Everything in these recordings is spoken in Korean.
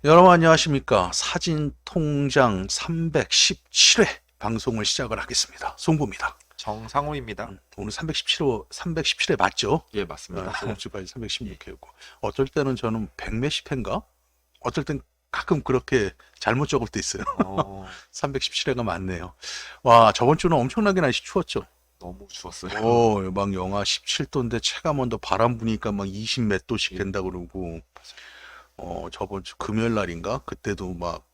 여러분 안녕하십니까? 사진통장 317회 방송을 시작을 하겠습니다. 송구입니다. 정상호입니다. 오늘 317회 맞죠? 예, 맞습니다. 저번 주까지 예. 316회였고 어떨 때는 저는 100몇십 회인가? 어떨 땐 가끔 그렇게 잘못 적을 때 있어요. 어, 317회가 맞네요. 와, 저번 주는 엄청나게 날씨 추웠죠? 너무 추웠어요. 막 영하 17도인데 체감온도 바람 부니까 막 20 몇 도씩 예, 된다 그러고 저번 주 금요일 날인가? 그때도 막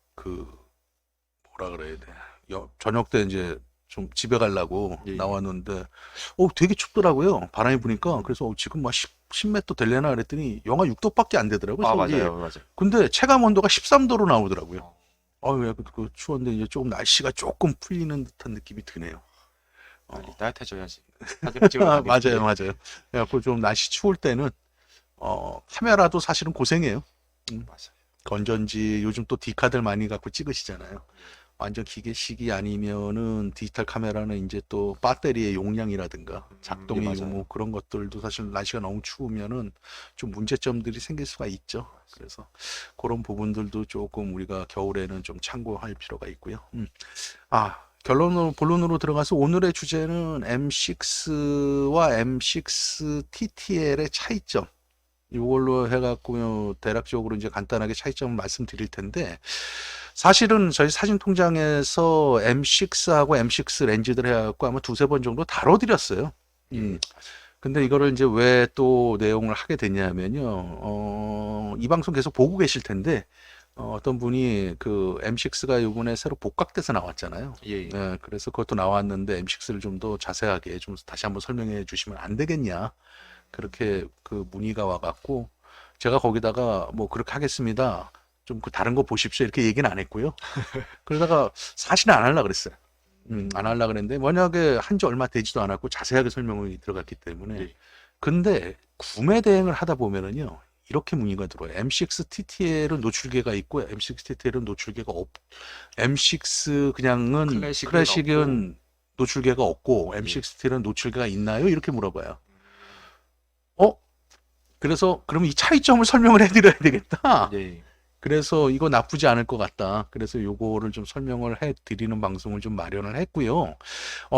뭐라 그래야 돼. 저녁 때 이제 좀 집에 가려고 예, 예. 나왔는데, 되게 춥더라고요. 바람이 부니까. 음. 그래서 지금 막 10몇 도 될려나 그랬더니 영하 6도밖에 안 되더라고요, 아, 서울이. 맞아요, 맞아요. 근데 체감 온도가 13도로 나오더라고요. 어, 왜 추웠는데 이제 조금 날씨가 조금 풀리는 듯한 느낌이 드네요. 빨리 어. 따뜻해져야지. 사진 찍으러 가겠지. 맞아요, 맞아요. 그래갖고 좀 날씨 추울 때는, 카메라도 사실은 고생해요. 음, 맞아요. 건전지 요즘 또 디카들 많이 갖고 찍으시잖아요. 예. 완전 기계식이 아니면은 디지털 카메라는 이제 또 배터리의 용량이라든가 예, 작동의 맞아요. 유무 그런 것들도 사실 날씨가 너무 추우면은 좀 문제점들이 생길 수가 있죠. 그래서 그런 부분들도 조금 우리가 겨울에는 좀 참고할 필요가 있고요. 본론으로 들어가서 오늘의 주제는 M6와 M6 TTL의 차이점. 이걸로 해갖고 대략적으로 이제 간단하게 차이점을 말씀드릴 텐데 사실은 저희 사진 통장에서 M6하고 M6 렌즈들 해갖고 아마 두세 번 정도 다뤄드렸어요. 음. 예, 근데 이거를 이제 왜 또 내용을 하게 됐냐면요. 이 방송 계속 보고 계실 텐데 어떤 분이 그 M6가 이번에 새로 복각돼서 나왔잖아요. 예, 예. 네, 그래서 그것도 나왔는데 M6를 좀 더 자세하게 좀 다시 한번 설명해 주시면 안 되겠냐. 그렇게 그 문의가 와갖고 제가 거기다가 뭐 그렇게 하겠습니다. 좀 그 다른 거 보십시오. 이렇게 얘기는 안 했고요. 그러다가 사실은 안 하려고 그랬어요. 안 음, 하려고 그랬는데 만약에 한 지 얼마 되지도 않았고 자세하게 설명이 들어갔기 때문에 예. 근데 구매 대행을 하다 보면은요. 이렇게 문의가 들어요. M6 TTL은 노출계가 있고 M6 TTL은 노출계가 없. M6 그냥은 클래식은 없고, 클래식은 노출계가 없고 예. M6 TTL은 노출계가 있나요? 이렇게 물어봐요. 음, 어? 그래서 그럼 이 차이점을 설명을 해드려야 되겠다. 예. 그래서 이거 나쁘지 않을 것 같다. 그래서 요거를 좀 설명을 해드리는 방송을 좀 마련을 했고요.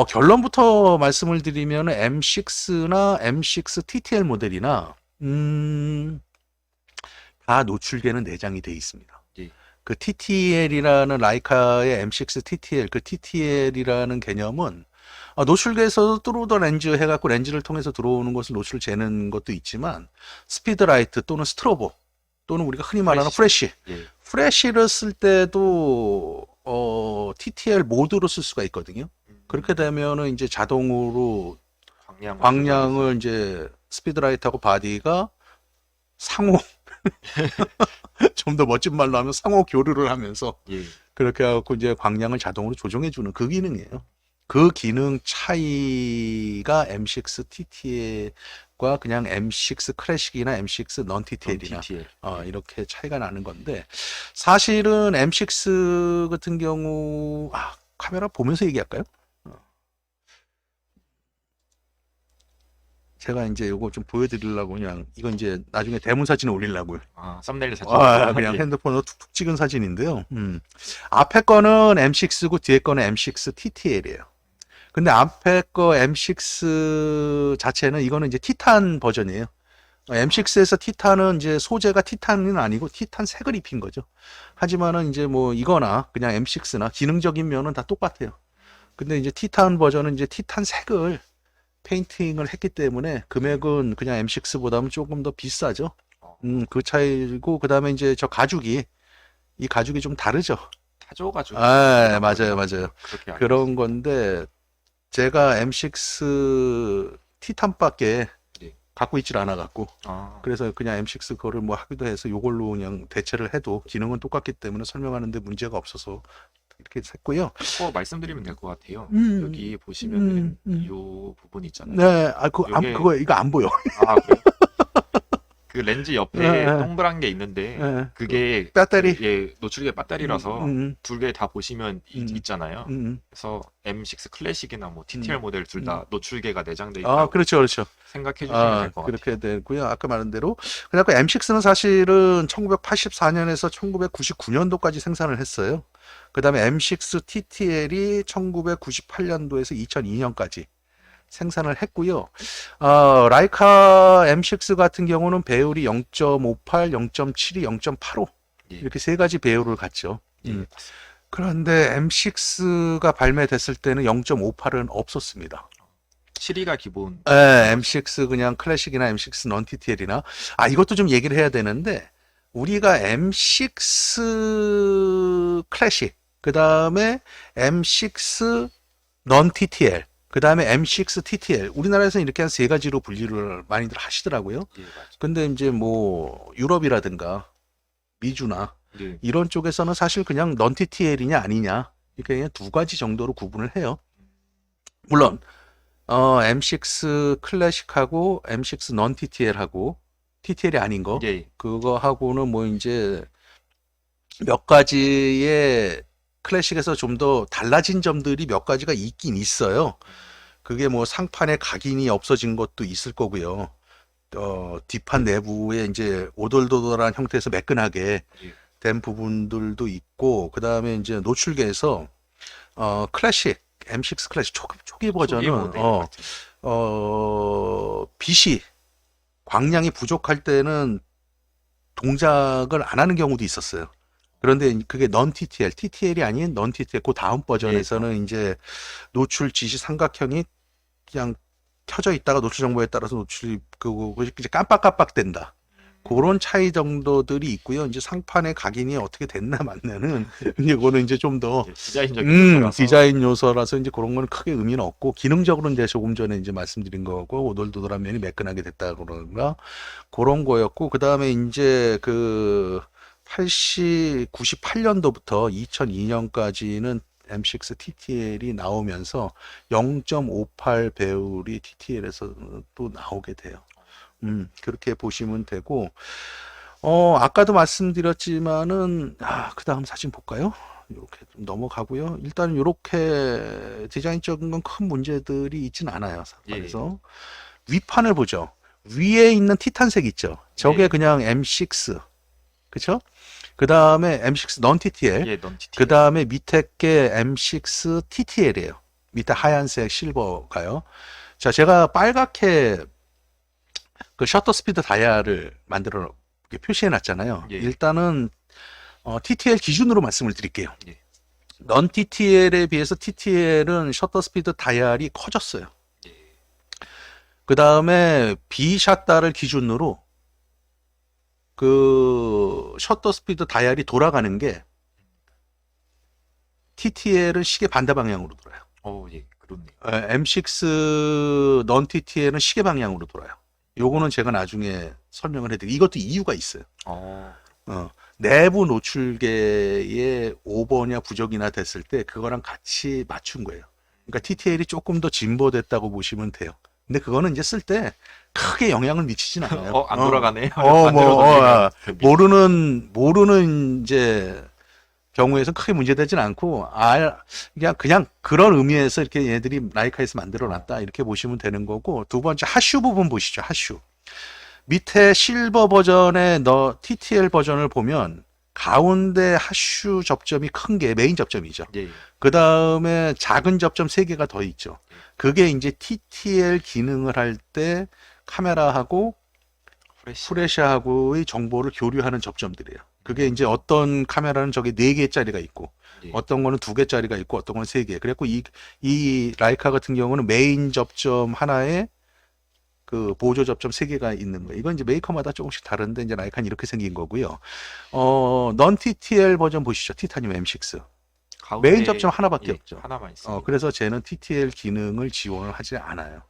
결론부터 말씀을 드리면 M6나 M6 TTL 모델이나 다 노출계는 내장이 돼 있습니다. 예. 그 TTL이라는 라이카의 M6 TTL, 그 TTL이라는 개념은 노출계에서 들어오던 렌즈 해갖고 렌즈를 통해서 들어오는 것을 노출을 재는 것도 있지만 스피드라이트 또는 스트로보 또는 우리가 흔히 말하는 프레시. 프레쉬 예. 프레쉬를 쓸 때도 TTL 모드로 쓸 수가 있거든요. 그렇게 음, 되면은 이제 자동으로 광량을 조절해서. 광량을 이제 스피드라이트하고 바디가 상호 좀 더 멋진 말로 하면 상호 교류를 하면서 예. 그렇게 해갖고 이제 광량을 자동으로 조정해주는 그 기능이에요. 그 기능 차이가 M6 TTL과 그냥 M6 클래식이나 M6 넌 넌 TTL이나 TTL. 예. 이렇게 차이가 나는 건데 사실은 M6 같은 경우 카메라 보면서 얘기할까요? 어, 제가 이제 이거 좀 보여드리려고 그냥 이건 이제 나중에 대문 사진을 올리려고요. 아, 썸네일 사진이요? 그냥 예. 핸드폰으로 툭툭 찍은 사진인데요. 앞에 거는 M6고 뒤에 거는 M6 TTL이에요. 근데 앞에 거 M6 자체는 이거는 이제 티탄 버전이에요. 아, M6에서 티탄은 이제 소재가 티탄은 아니고 티탄 색을 입힌 거죠. 하지만은 이제 뭐 이거나 그냥 M6나 기능적인 면은 다 똑같아요. 근데 이제 티탄 버전은 이제 티탄 색을 페인팅을 했기 때문에 금액은 그냥 M6보다는 조금 더 비싸죠. 어, 그 차이고 그다음에 이제 저 가죽이 이 가죽이 좀 다르죠. 타조 가죽이라고 맞아요, 그러나? 맞아요. 그렇게 알고 그런 있어요. 건데 제가 M6 티탄밖에 예. 갖고 있질 않아 갖고 아, 그래서 그냥 M6 거를 뭐 하기도 해서 이걸로 그냥 대체를 해도 기능은 똑같기 때문에 설명하는데 문제가 없어서 이렇게 했고요. 그거 말씀드리면 될 것 같아요. 음, 여기 보시면은 음, 음. 요 부분 있잖아요. 네, 요게 그거 이거 안 보여. 아, 그래요? 그 렌즈 옆에 예, 예. 동그란 게 있는데 예. 그게 배터리. 예, 노출계 배터리라서 음, 두 개 다 보시면 음, 있잖아요. 음, 그래서 M6 클래식이나 뭐 TTR 모델 둘 다 노출계가 내장돼 아, 있다고 그렇죠, 그렇죠. 생각해 주시면 될 것 같아요. 그렇게 되고요. 아까 말한 대로. 그래갖고 M6는 사실은 1984년에서 1999년도까지 생산을 했어요. 그 다음에 M6 TTL이 1998년도에서 2002년까지 생산을 했고요. 라이카 M6 같은 경우는 배율이 0.58, 0.72, 0.85 예. 이렇게 세 가지 배율을 갖죠. 예, 그런데 M6가 발매됐을 때는 0.58은 없었습니다. 7위가 기본. M6 그냥 클래식이나 M6 넌 TTL이나 이것도 좀 얘기를 해야 되는데 우리가 M6 클래식 그 다음에 M6 넌 TTL 그 다음에 M6 TTL 우리나라에서는 이렇게 한 세 가지로 분류를 많이들 하시더라고요. 예, 맞아요. 근데 이제 뭐 유럽이라든가 미주나 예. 이런 쪽에서는 사실 그냥 넌 TTL이냐 아니냐 이렇게 그냥 두 가지 정도로 구분을 해요. 물론 M6 클래식하고 M6 넌 TTL하고 TTL이 아닌 거 예. 그거하고는 뭐 이제 몇 가지의 클래식에서 좀 더 달라진 점들이 몇 가지가 있긴 있어요. 그게 뭐 상판에 각인이 없어진 것도 있을 거고요. 뒷판 내부에 이제 오돌도돌한 형태에서 매끈하게 예. 된 부분들도 있고, 그 다음에 이제 노출계에서 클래식 M6 클래식 초기 버전은 모델 같은. 빛이 광량이 부족할 때는 동작을 안 하는 경우도 있었어요. 그런데 그게 넌 TTL, TTL이 아닌 넌 TTL, 그 다음 버전에서는 이제 노출 지시 삼각형이 그냥 켜져 있다가 노출 정보에 따라서 노출이 그거 이제 깜빡깜빡 된다. 그런 차이 정도들이 있고요. 이제 상판의 각인이 어떻게 됐나 맞냐는 이제 그거는 이제 좀 더 예, 디자인적인 요소라서. 디자인 요소라서 이제 그런 거는 크게 의미는 없고 기능적으로는 이제 조금 전에 이제 말씀드린 거고 오돌도돌한 면이 매끈하게 됐다 그런가 그런 거였고 그 다음에 이제 그 98년도부터 2002년까지는 M6 TTL이 나오면서 0.58 배율이 TTL에서 또 나오게 돼요. 그렇게 보시면 되고, 아까도 말씀드렸지만은, 그 다음 사진 볼까요? 이렇게 좀 넘어가고요. 일단 이렇게 디자인적인 건 큰 문제들이 있진 않아요. 상판에서. 윗판을 보죠. 위에 있는 티탄색 있죠. 저게 예. 그냥 M6. 그쵸? 그 다음에 M6 넌 TTL. 예, 넌 TTL. 그 다음에 밑에 게 M6 TTL이에요. 밑에 하얀색 실버가요. 자, 제가 빨갛게 그 셔터 스피드 다이얼을 만들어 표시해 놨잖아요. 예. 일단은 TTL 기준으로 말씀을 드릴게요. 예. 넌 TTL에 비해서 TTL은 셔터 스피드 다이얼이 커졌어요. 예. 그 다음에 B샷다를 기준으로 그 셔터 스피드 다이얼이 돌아가는 게 TTL은 시계 반대 방향으로 돌아요. 예, 그렇네요. M6 넌 TTL은 시계 방향으로 돌아요. 요거는 제가 나중에 설명을 해드릴게요. 이것도 이유가 있어요. 내부 노출계의 오버냐 부족이나 됐을 때 그거랑 같이 맞춘 거예요. 그러니까 TTL이 조금 더 진보됐다고 보시면 돼요. 근데 그거는 이제 쓸 때 크게 영향을 미치진 않아요. 안 돌아가네. 모르는 이제 경우에서는 크게 문제되진 않고 그냥 그런 의미에서 이렇게 얘들이 라이카에서 만들어 놨다 이렇게 보시면 되는 거고 두 번째 하슈 부분 보시죠. 하슈 밑에 실버 버전의 TTL 버전을 보면 가운데 하슈 접점이 큰 게 메인 접점이죠. 예. 그 다음에 작은 접점 3개가 더 있죠. 그게 이제 TTL 기능을 할 때 카메라하고 프레시하고의 정보를 교류하는 접점들이에요. 그게 이제 어떤 카메라는 저게 4개짜리가 있고, 예. 어떤 거는 2개짜리가 있고, 어떤 거는 3개. 그래갖고 이 라이카 같은 경우는 메인 접점 하나에 그 보조 접점 3개가 있는 거예요. 이건 이제 메이커마다 조금씩 다른데, 이제 라이카는 이렇게 생긴 거고요. 넌 TTL 버전 보시죠. 티타늄 M6. 메인 접점 하나밖에 없죠. 하나만 있습니다. 그래서 쟤는 TTL 기능을 지원을 하지 않아요.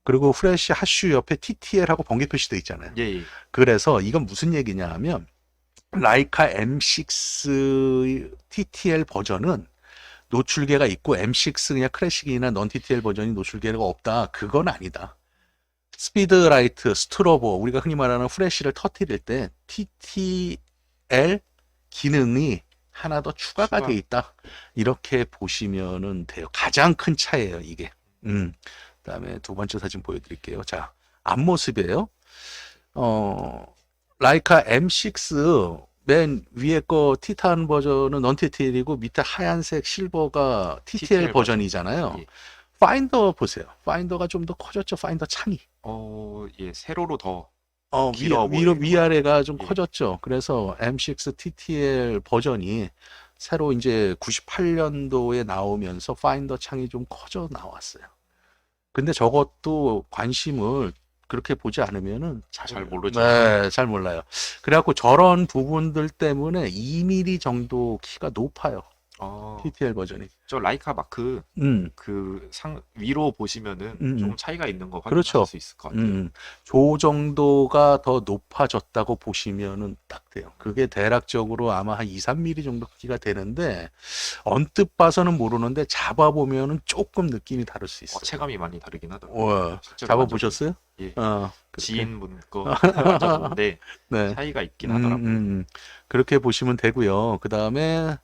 그리고 프레시 하슈 옆에 TTL하고 번개 표시되어 있잖아요. 예. 그래서 이건 무슨 얘기냐 하면 라이카 M6 TTL 버전은 노출계가 있고 M6 그냥 클래식이나 넌 TTL 버전이 노출계가 없다. 그건 아니다. 스피드라이트, 스트로보, 우리가 흔히 말하는 프레쉬를 터뜨릴 때 TTL 기능이 하나 더 추가가 추가. 돼 있다. 이렇게 보시면은 돼요. 가장 큰 차이예요, 이게. 그다음에 두 번째 사진 보여드릴게요. 자, 앞모습이에요. 라이카 M6 맨 위에 거 티탄 버전은 non TTL이고 밑에 하얀색 실버가 TTL TTL 버전. 버전이잖아요. 예. 파인더 보세요. 파인더가 좀 더 커졌죠. 파인더 창이. 예, 세로로 더 위, 길어 위로 보이는 위아래가 좀 예. 커졌죠. 그래서 M6 TTL 버전이 새로 이제 98년도에 나오면서 파인더 창이 좀 커져 나왔어요. 근데 저것도 관심을 그렇게 보지 않으면은 잘 모르죠. 네, 잘 몰라요. 그래갖고 저런 부분들 때문에 2mm 정도 키가 높아요. TTL 버전이. 저 라이카 마크 음, 그 위로 보시면은 음. 조금 차이가 있는 거 그렇죠. 확인하실 수 있을 것 같아요. 조 정도가 더 높아졌다고 보시면은 딱 돼요. 그게 대략적으로 아마 한 2, 3mm 정도 크기가 되는데 언뜻 봐서는 모르는데 잡아보면은 조금 느낌이 다를 수 있어요. 체감이 많이 다르긴 하더라고요. 실제로 잡아보셨어요? 예. 그렇게. 지인분 거 만져보는데 네. 차이가 있긴 하더라고요. 그렇게 보시면 되고요. 그 다음에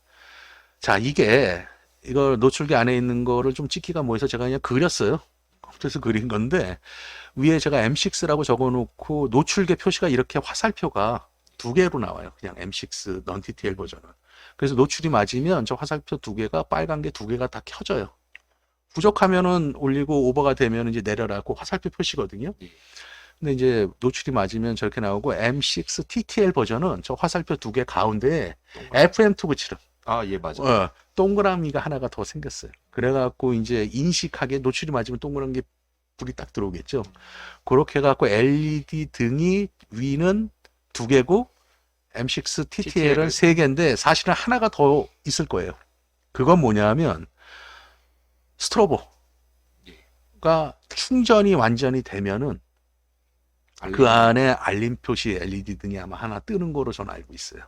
자, 이거 노출기 안에 있는 거를 좀 찍기가 뭐해서 제가 그냥 그렸어요. 그래서 그린 건데 위에 제가 M6라고 적어놓고 노출계 표시가 이렇게 화살표가 두 개로 나와요. 그냥 M6 non TTL 버전은. 그래서 노출이 맞으면 저 화살표 두 개가 빨간 게 두 개가 다 켜져요. 부족하면은 올리고 오버가 되면 이제 내려라고 화살표 표시거든요. 예. 근데 이제 노출이 맞으면 저렇게 나오고 M6 TTL 버전은 저 화살표 두 개 가운데에 FM2 붙이름. 예, 맞아요. 동그라미가 하나가 더 생겼어요. 그래갖고 이제 인식하게 노출이 맞으면 동그란 게 불이 딱 들어오겠죠. 그렇게 해갖고 LED 등이 위는 두 개고 M6 TTL은 세 개인데 사실은 하나가 더 있을 거예요. 그건 뭐냐면 스트로보가 충전이 완전히 되면은 그 안에 알림 표시 LED 등이 아마 하나 뜨는 거로 저는 알고 있어요.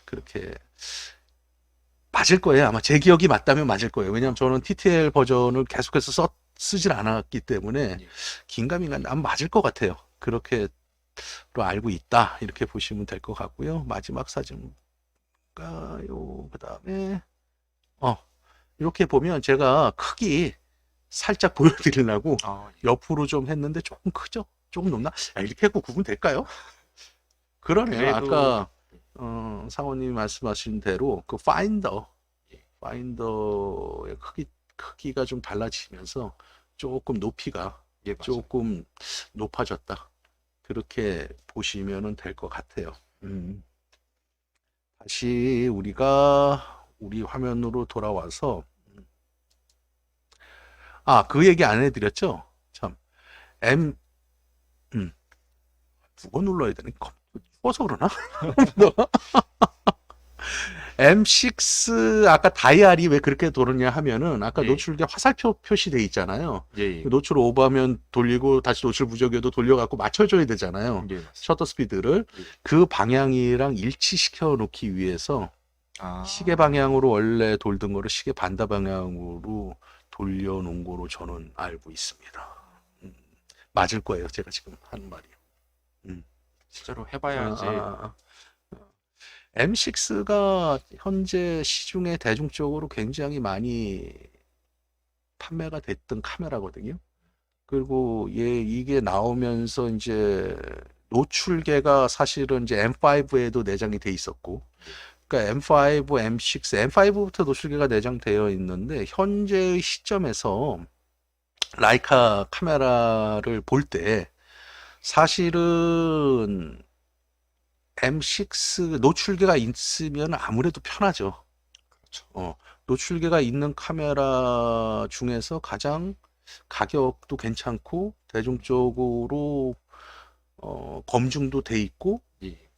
그렇게 맞을 거예요. 아마 제 기억이 맞다면 맞을 거예요. 왜냐하면 저는 TTL 버전을 계속해서 쓰질 않았기 때문에 긴가민가 아마 맞을 것 같아요. 그렇게로 알고 있다. 이렇게 보시면 될 것 같고요. 마지막 사진가요? 그 다음에 이렇게 보면 제가 크기 살짝 보여드리려고 옆으로 좀 했는데 조금 크죠? 조금 높나? 이렇게 해도 구분될까요? 그러네요. 아까 상호님이 말씀하신 대로 그 파인더의 크기가 좀 달라지면서 조금 높이가 조금 높아졌다. 그렇게 보시면 될 것 같아요. 다시 우리 화면으로 돌아와서 그 얘기 안 해드렸죠? 참 누가 눌러야 되니? 추워서 그러나? M6 아까 다이알이 왜 그렇게 도느냐 하면은 아까 노출계 화살표 표시돼 있잖아요. 노출 오버하면 돌리고 다시 노출 부족해도 돌려갖고 맞춰줘야 되잖아요. 셔터 스피드를 그 방향이랑 일치시켜 놓기 위해서 시계 방향으로 원래 돌던 거를 시계 반대 방향으로 돌려놓은 거로 저는 알고 있습니다. 맞을 거예요. 제가 지금 하는 말이. 실제로 해봐야지. M6가 현재 시중에 대중적으로 굉장히 많이 판매가 됐던 카메라거든요. 그리고 이게 나오면서 이제 노출계가 사실은 이제 M5에도 내장이 돼 있었고, 그러니까 M5, M6, M5부터 노출계가 내장되어 있는데 현재의 시점에서 라이카 카메라를 볼 때 사실은 M6 노출계가 있으면 아무래도 편하죠. 그렇죠. 노출계가 있는 카메라 중에서 가장 가격도 괜찮고 대중적으로 검증도 돼 있고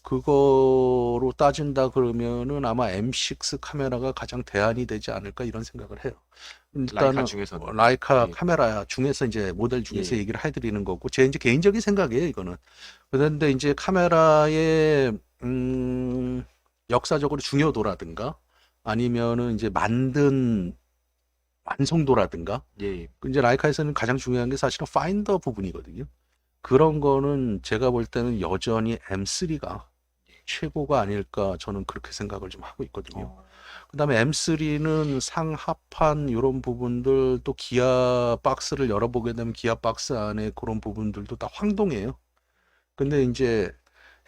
그거로 따진다 그러면은 아마 M6 카메라가 가장 대안이 되지 않을까 이런 생각을 해요. 일단은 라이카 카메라 중에서 이제 모델 중에서 얘기를 해드리는 거고 제 이제 개인적인 생각이에요 이거는. 그런데 이제 카메라의 역사적으로 중요도라든가 아니면은 이제 만든 완성도라든가 예. 이제 라이카에서는 가장 중요한 게 사실은 파인더 부분이거든요. 그런 거는 제가 볼 때는 여전히 M3가 최고가 아닐까 저는 그렇게 생각을 좀 하고 있거든요. 어, 그다음에 M3는 상하판 이런 부분들 또 기아 박스를 열어보게 되면 기아 박스 안에 그런 부분들도 다 황동이에요. 근데 이제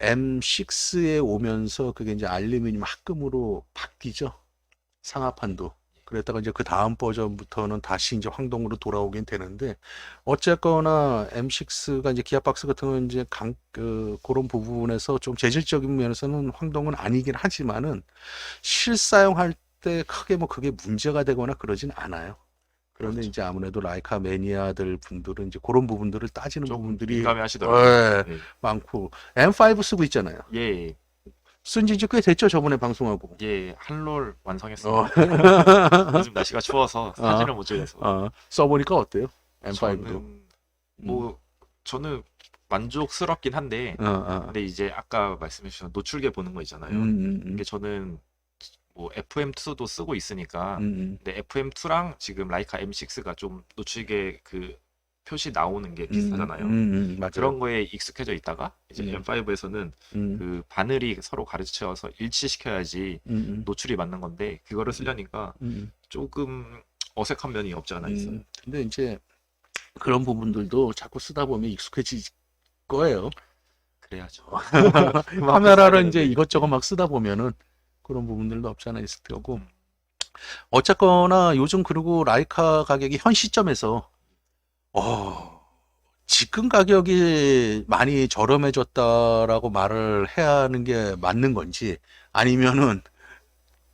M6에 오면서 그게 이제 알루미늄 합금으로 바뀌죠. 상하판도. 그랬다가 이제 그 다음 버전부터는 다시 이제 황동으로 돌아오긴 되는데 어쨌거나 M6가 이제 기아박스 같은 건 이제 그런 부분에서 좀 재질적인 면에서는 황동은 아니긴 하지만은 실사용할 때 크게 뭐 그게 문제가 되거나 그러진 않아요. 그런데 그렇죠. 이제 아무래도 라이카 매니아들 분들은 이제 그런 부분들을 따지는 좀 부분들이 민감해 하시더라고요. 예, 예. 많고 M5 쓰고 있잖아요. 예. 쓴지 이제 꽤 됐죠, 저번에 방송하고. 예. 한롤 완성했습니다. 어, 요즘 날씨가 추워서 사진을 못 찍어서. 써보니까 어때요? M5도. 저는 뭐 저는 만족스럽긴 한데 근데 이제 아까 말씀해 주신 노출계 보는 거 있잖아요. 이게 저는 뭐 FM2도 쓰고 있으니까 근데 FM2랑 지금 라이카 M6가 좀 노출계 그 표시 나오는 게 비슷하잖아요. 맞아요. 그런 거에 익숙해져 있다가 이제 음. M5에서는 음, 그 바늘이 서로 가르쳐서 일치시켜야지 음, 노출이 맞는 건데 그거를 쓰려니까 음, 조금 어색한 면이 없지 않아 있어요. 근데 이제 그런 부분들도 자꾸 쓰다 보면 익숙해질 거예요. 그래야죠. 카메라를 써야 이제 되는데. 이것저것 막 쓰다 보면은 그런 부분들도 없지 않아 있을 거고. 음. 어쨌거나 요즘 그리고 라이카 가격이 현 시점에서 지금 가격이 많이 저렴해졌다라고 말을 해야 하는 게 맞는 건지 아니면은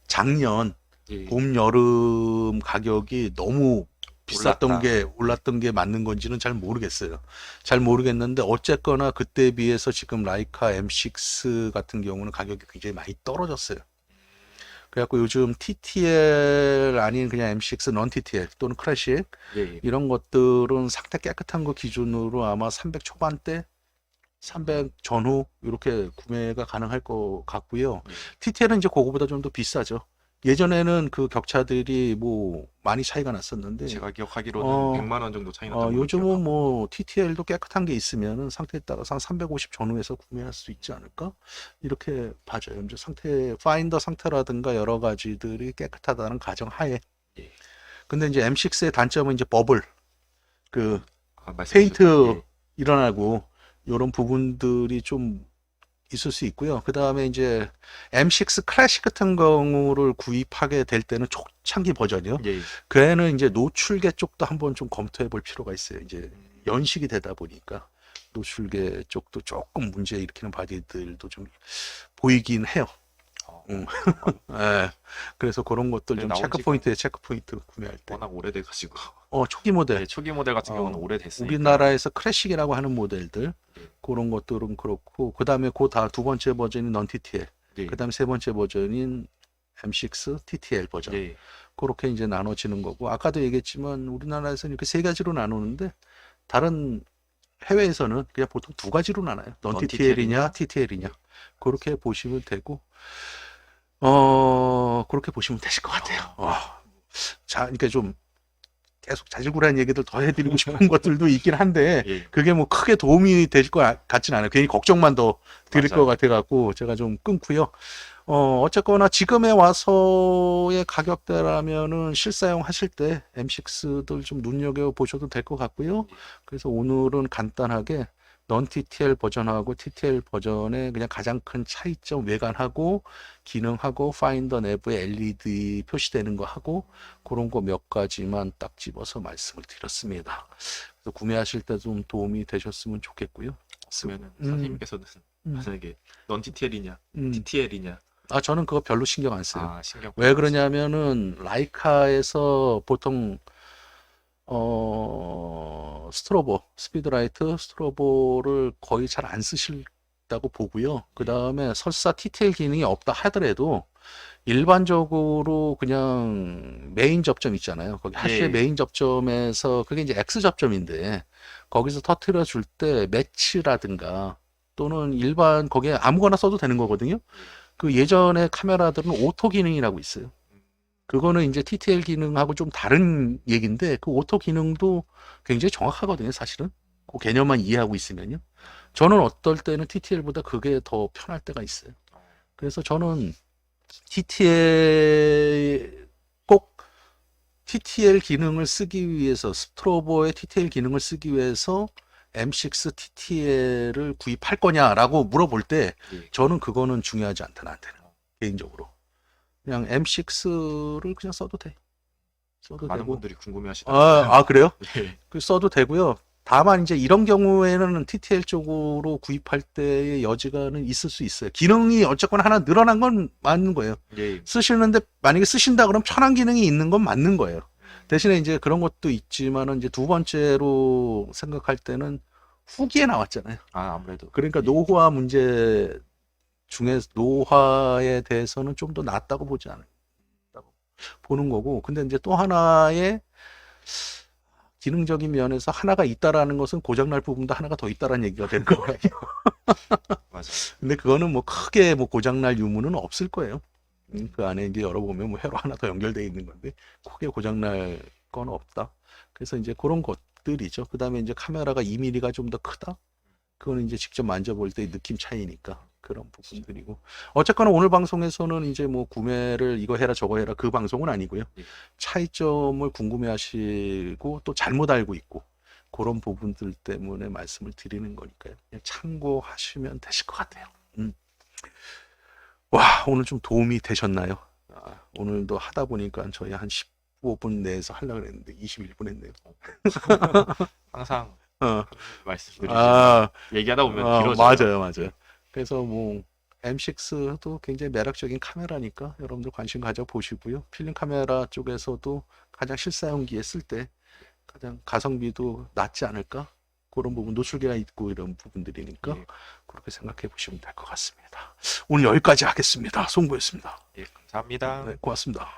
작년 예. 봄, 여름 가격이 너무 비쌌던 올랐다. 게 올랐던 게 맞는 건지는 잘 모르겠어요. 잘 모르겠는데 어쨌거나 그때에 비해서 지금 라이카 M6 같은 경우는 가격이 굉장히 많이 떨어졌어요. 그래갖고 요즘 TTL 아닌 그냥 M6 넌 TTL 또는 클래식 예. 이런 것들은 상태 깨끗한 거 기준으로 아마 300 초반대 300 전후 이렇게 구매가 가능할 것 같고요. 예. TTL은 이제 그거보다 좀 더 비싸죠. 예전에는 그 격차들이 뭐 많이 차이가 났었는데 제가 기억하기로는 어, 100만 원 정도 차이 났던 걸로 요즘은 기억하고. 뭐 TTL도 깨끗한 게 있으면은 상태에 따라서 한 350 전후에서 구매할 수 있지 않을까? 이렇게 봐져요. 이제 상태, 파인더 상태라든가 여러 가지들이 깨끗하다는 가정 하에. 예. 근데 이제 M6의 단점은 이제 버블, 그 말씀해 페인트 주셨죠. 일어나고 이런 부분들이 좀 있을 수 있고요. 그 다음에 이제 M6 클래식 같은 경우를 구입하게 될 때는 초창기 버전이요. 예. 그 애는 이제 노출계 쪽도 한번 좀 검토해 볼 필요가 있어요. 이제 연식이 되다 보니까 노출계 쪽도 조금 문제 일으키는 바디들도 좀 보이긴 해요. 어, 예. 그래서 그런 것들 좀 나온 체크 지가 포인트에 체크 포인트 구매할 때. 워낙 오래돼가지고. 초기 모델. 네, 초기 모델 같은 경우는 어, 오래됐으니까. 우리나라에서 클래식이라고 하는 모델들 예. 그런 것들은 그렇고 그 다음에 두 번째 버전이 넌 TTL 예. 그 다음에 세 번째 버전인 M6 TTL 버전 예. 그렇게 이제 나눠지는 거고 아까도 얘기했지만 우리나라에서는 이렇게 세 가지로 나누는데 다른 해외에서는 그냥 보통 두 가지로 나눠요. 넌 넌 TTL이냐 TTL이냐 그렇게 보시면 되고 그렇게 보시면 되실 것 같아요. 자, 그러니까 좀 계속 자질구레한 얘기들 더 해드리고 싶은 것들도 있긴 한데 예. 그게 뭐 크게 도움이 될 것 같진 않아요. 괜히 걱정만 더 드릴 맞아요. 것 같아갖고 제가 좀 끊고요. 어쨌거나 지금에 와서의 가격대라면은 실사용 하실 때 M6들 좀 눈여겨 보셔도 될 것 같고요. 그래서 오늘은 간단하게 넌 TTL 버전하고 TTL 버전의 그냥 가장 큰 차이점 외관하고 기능하고 파인더 내부에 LED 표시되는 거 하고 그런 거 몇 가지만 딱 집어서 말씀을 드렸습니다. 그래서 구매하실 때 좀 도움이 되셨으면 좋겠고요. 그러면은 선생님께서는 만약에 넌 TTL이냐, TTL이냐. 저는 그거 별로 신경 안 써요. 신경. 왜 그러냐면은 라이카에서 보통 스트로보, 스피드라이트, 스트로보를 거의 잘 안 쓰신다고 보고요. 그 다음에 설사 TTL 기능이 없다 하더라도 일반적으로 그냥 메인 접점 있잖아요. 거기 하시의 메인 접점에서 그게 이제 X 접점인데 거기서 터트려 줄 때 매치라든가 또는 일반 거기에 아무거나 써도 되는 거거든요. 그 예전에 카메라들은 오토 기능이라고 있어요. 그거는 이제 TTL 기능하고 좀 다른 얘기인데 그 오토 기능도 굉장히 정확하거든요, 사실은. 그 개념만 이해하고 있으면요. 저는 어떨 때는 TTL보다 그게 더 편할 때가 있어요. 그래서 저는 꼭 TTL 기능을 쓰기 위해서, 스트로보의 TTL 기능을 쓰기 위해서 M6 TTL을 구입할 거냐라고 물어볼 때 저는 그거는 중요하지 않다, 나한테는. 개인적으로. 그냥 M6를 그냥 써도 돼. 써도 많은 되고. 분들이 궁금해하시더라고요. 그래요? 네. 그 써도 되고요. 다만 이제 이런 경우에는 TTL 쪽으로 구입할 때의 여지가는 있을 수 있어요. 기능이 어쨌거나 하나 늘어난 건 맞는 거예요. 예. 쓰시는데 만약에 쓰신다 그러면 편한 기능이 있는 건 맞는 거예요. 대신에 이제 그런 것도 있지만은 이제 두 번째로 생각할 때는 후기에 나왔잖아요. 아무래도. 그러니까 노후화 문제 중에 노화에 대해서는 좀 더 낫다고 보지 않다고 보는 거고. 근데 이제 또 하나의 기능적인 면에서 하나가 있다라는 것은 고장날 부분도 하나가 더 있다라는 얘기가 되는 거예요. 맞아요. 근데 그거는 뭐 크게 뭐 고장날 유무는 없을 거예요. 그 안에 이제 열어보면 뭐 회로 하나 더 연결되어 있는 건데 크게 고장날 건 없다. 그래서 이제 그런 것들이죠. 그 다음에 이제 카메라가 2mm가 좀 더 크다. 그거는 이제 직접 만져볼 때 느낌 차이니까 그런 부분들이고. 어쨌거나 오늘 방송에서는 이제 뭐 구매를 이거 해라 저거 해라 그 방송은 아니고요. 차이점을 궁금해하시고 또 잘못 알고 있고 그런 부분들 때문에 말씀을 드리는 거니까요. 그냥 참고하시면 되실 것 같아요. 와, 오늘 좀 도움이 되셨나요? 오늘도 하다 보니까 저희 한 15분 내에서 하려고 했는데 21분 했네요. 항상 어. 말씀드리지만 얘기하다 보면 길어져요. 맞아요. 그래서 뭐 M6도 굉장히 매력적인 카메라니까 여러분들 관심 가져보시고요. 필름 카메라 쪽에서도 가장 실사용기에 쓸 때 가장 가성비도 낮지 않을까? 그런 부분, 노출계가 있고 이런 부분들이니까 그렇게 생각해 보시면 될 것 같습니다. 오늘 여기까지 하겠습니다. 송구였습니다. 감사합니다. 네, 고맙습니다.